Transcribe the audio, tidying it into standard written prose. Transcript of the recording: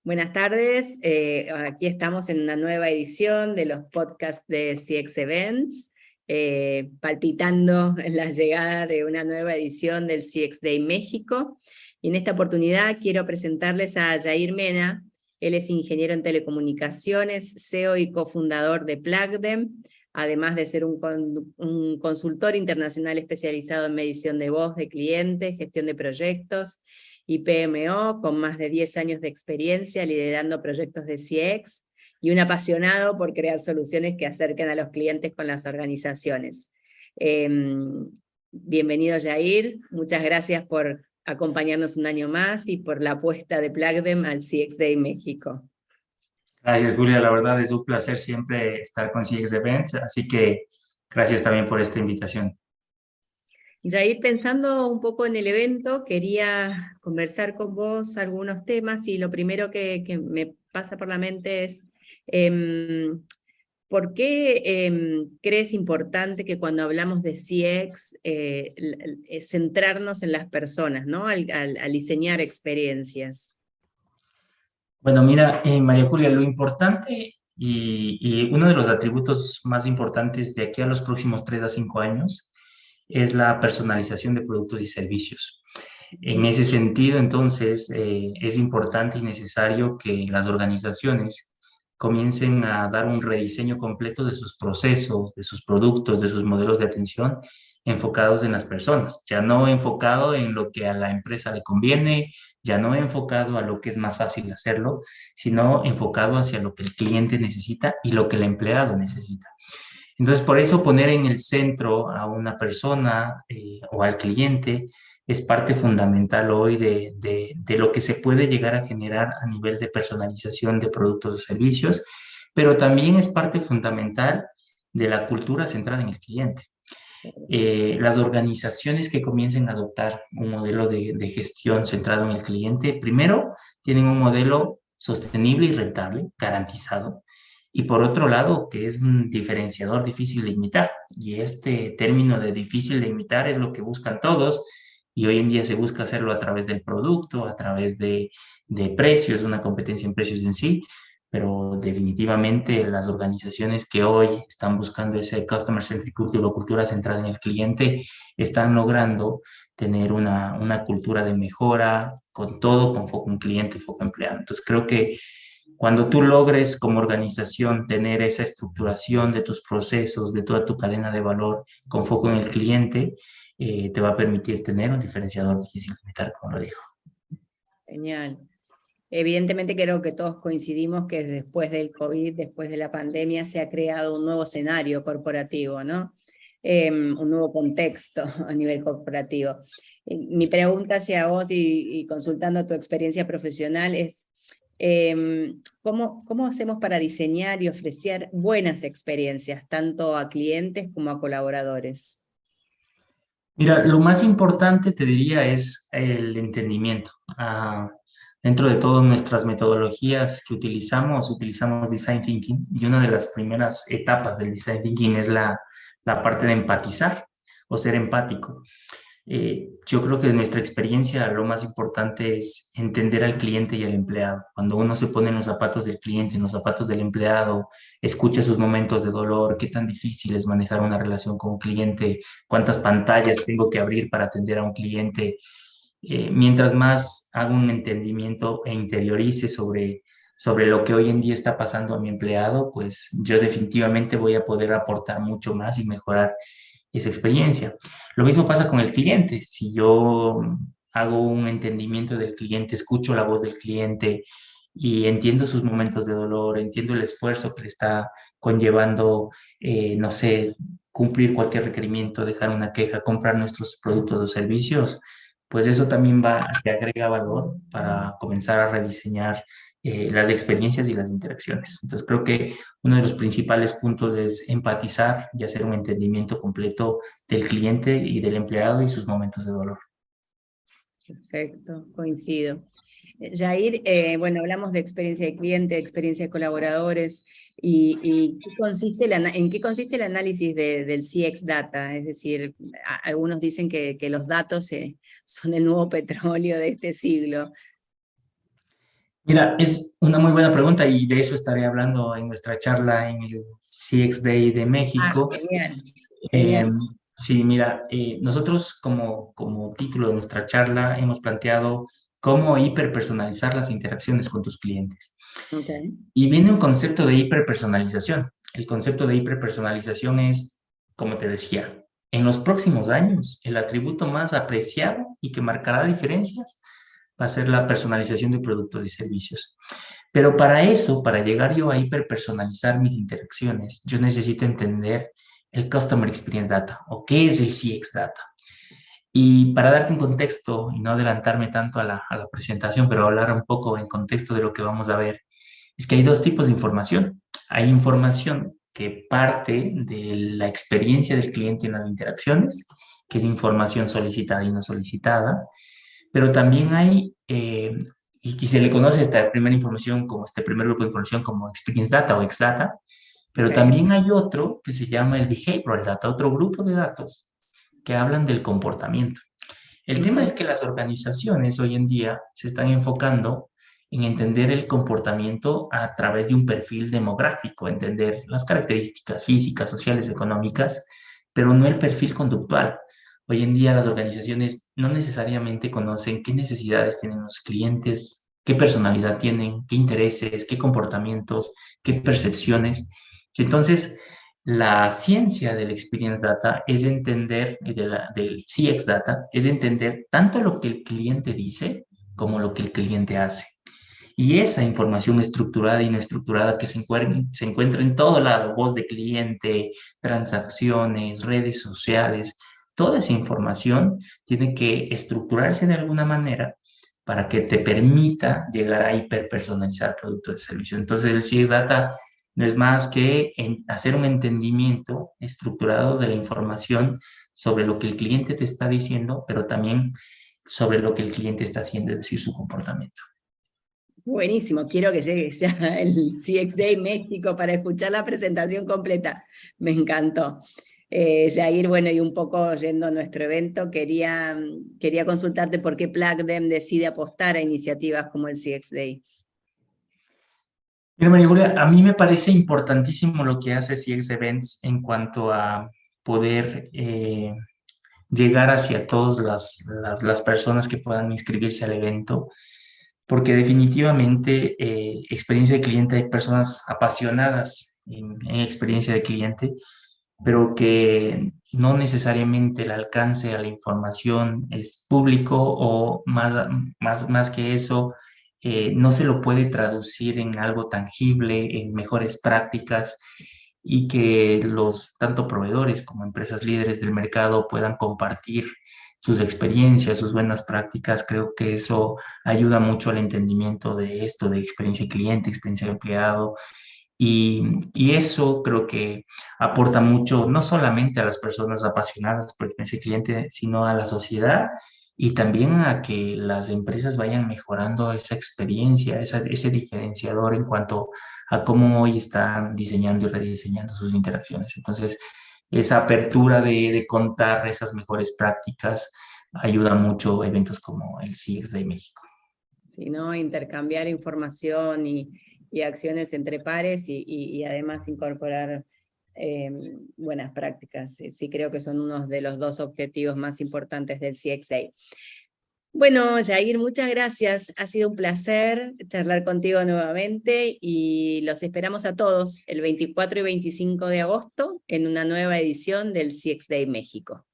Buenas tardes, aquí estamos en una nueva edición de los podcasts de CX Events, palpitando en la llegada de una nueva edición del CX Day México. Y en esta oportunidad quiero presentarles a Jair Mena. Él es ingeniero en telecomunicaciones, CEO y cofundador de Plugdem, además de ser un consultor internacional especializado en medición de voz de clientes, gestión de proyectos y PMO, con más de 10 años de experiencia liderando proyectos de CX, y un apasionado por crear soluciones que acerquen a los clientes con las organizaciones. Bienvenido, Jair, muchas gracias por acompañarnos un año más y por la apuesta de Plugdem al CX Day México. Gracias, Julia. La verdad es un placer siempre estar con CX Events, así que gracias también por esta invitación. Jair, pensando un poco en el evento, quería conversar con vos algunos temas, y lo primero que me pasa por la mente es ¿por qué crees importante que cuando hablamos de CX centrarnos en las personas, ¿no? Al diseñar experiencias? Bueno, mira, María Julia, lo importante y uno de los atributos más importantes de aquí a los próximos 3 a 5 años es la personalización de productos y servicios. En ese sentido, entonces, es importante y necesario que las organizaciones comiencen a dar un rediseño completo de sus procesos, de sus productos, de sus modelos de atención enfocados en las personas, ya no enfocado en lo que a la empresa le conviene, ya no enfocado a lo que es más fácil hacerlo, sino enfocado hacia lo que el cliente necesita y lo que el empleado necesita. Entonces, por eso poner en el centro a una persona o al cliente es parte fundamental hoy de lo que se puede llegar a generar a nivel de personalización de productos o servicios, pero también es parte fundamental de la cultura centrada en el cliente. Las organizaciones que comiencen a adoptar un modelo de gestión centrado en el cliente, primero, tienen un modelo sostenible y rentable, garantizado, y por otro lado, que es un diferenciador difícil de imitar. Y este término de difícil de imitar es lo que buscan todos, y hoy en día se busca hacerlo a través del producto, a través de precios, una competencia en precios en sí, pero definitivamente las organizaciones que hoy están buscando ese customer centric culture o cultura centrada en el cliente están logrando tener una cultura de mejora con todo, con foco en cliente, foco en empleado. Entonces creo que cuando tú logres como organización tener esa estructuración de tus procesos, de toda tu cadena de valor con foco en el cliente, te va a permitir tener un diferenciador difícil de imitar, como lo dijo. Genial. Evidentemente creo que todos coincidimos que después del COVID, después de la pandemia, se ha creado un nuevo escenario corporativo, ¿no? Un nuevo contexto a nivel corporativo. Mi pregunta hacia vos y consultando tu experiencia profesional es, ¿cómo hacemos para diseñar y ofrecer buenas experiencias, tanto a clientes como a colaboradores? Mira, lo más importante te diría es el entendimiento. Dentro de todas nuestras metodologías que utilizamos Design Thinking, y una de las primeras etapas del Design Thinking es la parte de empatizar o ser empático. Yo creo que de nuestra experiencia lo más importante es entender al cliente y al empleado. Cuando uno se pone en los zapatos del cliente, en los zapatos del empleado, escucha sus momentos de dolor, qué tan difícil es manejar una relación con un cliente, cuántas pantallas tengo que abrir para atender a un cliente. Mientras más hago un entendimiento e interiorice sobre lo que hoy en día está pasando a mi empleado, pues yo definitivamente voy a poder aportar mucho más y mejorar esa experiencia. Lo mismo pasa con el cliente. Si yo hago un entendimiento del cliente, escucho la voz del cliente y entiendo sus momentos de dolor, entiendo el esfuerzo que le está conllevando, no sé, cumplir cualquier requerimiento, dejar una queja, comprar nuestros productos o servicios, pues eso también te agrega valor para comenzar a rediseñar las experiencias y las interacciones. Entonces creo que uno de los principales puntos es empatizar y hacer un entendimiento completo del cliente y del empleado y sus momentos de dolor. Perfecto, coincido. Jair, bueno, hablamos de experiencia de cliente, de experiencia de colaboradores, y ¿en qué consiste el análisis del CX Data? Es decir, algunos dicen que los datos son el nuevo petróleo de este siglo. Mira, es una muy buena pregunta y de eso estaré hablando en nuestra charla en el CX Day de Ah, México. genial, Eh, genial. sí, mira, nosotros como título de nuestra charla hemos planteado cómo hiperpersonalizar las interacciones con tus clientes. Ok, Y viene un concepto de hiperpersonalización. El concepto de hiperpersonalización es, como te decía, en los próximos años, el atributo más apreciado y que marcará diferencias va a ser la personalización de productos y servicios. Pero para eso, para llegar yo a hiperpersonalizar mis interacciones, yo necesito entender el Customer Experience Data o qué es el CX Data. Y para darte un contexto y no adelantarme tanto a la presentación, pero hablar un poco en contexto de lo que vamos a ver, es que hay dos tipos de información. Hay información que parte de la experiencia del cliente en las interacciones, que es información solicitada y no solicitada, pero también hay, y se le conoce esta primera información como este primer grupo de información como Experience Data o X-Data, pero ok. también hay otro que se llama el Behavioral Data, otro grupo de datos que hablan del comportamiento. El tema Ujú. es que las organizaciones hoy en día se están enfocando en entender el comportamiento a través de un perfil demográfico, entender las características físicas, sociales, económicas, pero no el perfil conductual. Hoy en día las organizaciones no necesariamente conocen qué necesidades tienen los clientes, qué personalidad tienen, qué intereses, qué comportamientos, qué percepciones. Entonces, la ciencia del Experience Data es entender, del CX Data, es entender tanto lo que el cliente dice como lo que el cliente hace. Y esa información estructurada y no estructurada que se encuentra en todo lado, voz de cliente, transacciones, redes sociales, toda esa información tiene que estructurarse de alguna manera para que te permita llegar a hiperpersonalizar productos de servicio. Entonces el CX Data no es más que hacer un entendimiento estructurado de la información sobre lo que el cliente te está diciendo, pero también sobre lo que el cliente está haciendo, es decir, su comportamiento. Buenísimo, quiero que llegue ya el CX Day México para escuchar la presentación completa. Me encantó. Jair, bueno, y un poco yendo a nuestro evento, quería consultarte por qué Plugdem decide apostar a iniciativas como el CX Day. Mira, María Julia, a mí me parece importantísimo lo que hace CX Events en cuanto a poder llegar hacia todas las personas que puedan inscribirse al evento, porque definitivamente experiencia de cliente hay personas apasionadas en experiencia de cliente, pero que no necesariamente el alcance a la información es público o más que eso, no se lo puede traducir en algo tangible, en mejores prácticas y que los tanto proveedores como empresas líderes del mercado puedan compartir sus experiencias, sus buenas prácticas. Creo que eso ayuda mucho al entendimiento de esto, de experiencia de cliente, experiencia de empleado, y eso creo que aporta mucho, no solamente a las personas apasionadas por experiencia de cliente, sino a la sociedad y también a que las empresas vayan mejorando esa experiencia, ese diferenciador en cuanto a cómo hoy están diseñando y rediseñando sus interacciones. Entonces, esa apertura de contar esas mejores prácticas ayuda mucho a eventos como el CX de México. Sino intercambiar información y acciones entre pares y además incorporar buenas prácticas. Sí, creo que son unos de los dos objetivos más importantes del CXA. Bueno, Jair, muchas gracias. Ha sido un placer charlar contigo nuevamente y los esperamos a todos el 24 y 25 de agosto en una nueva edición del CX Day México.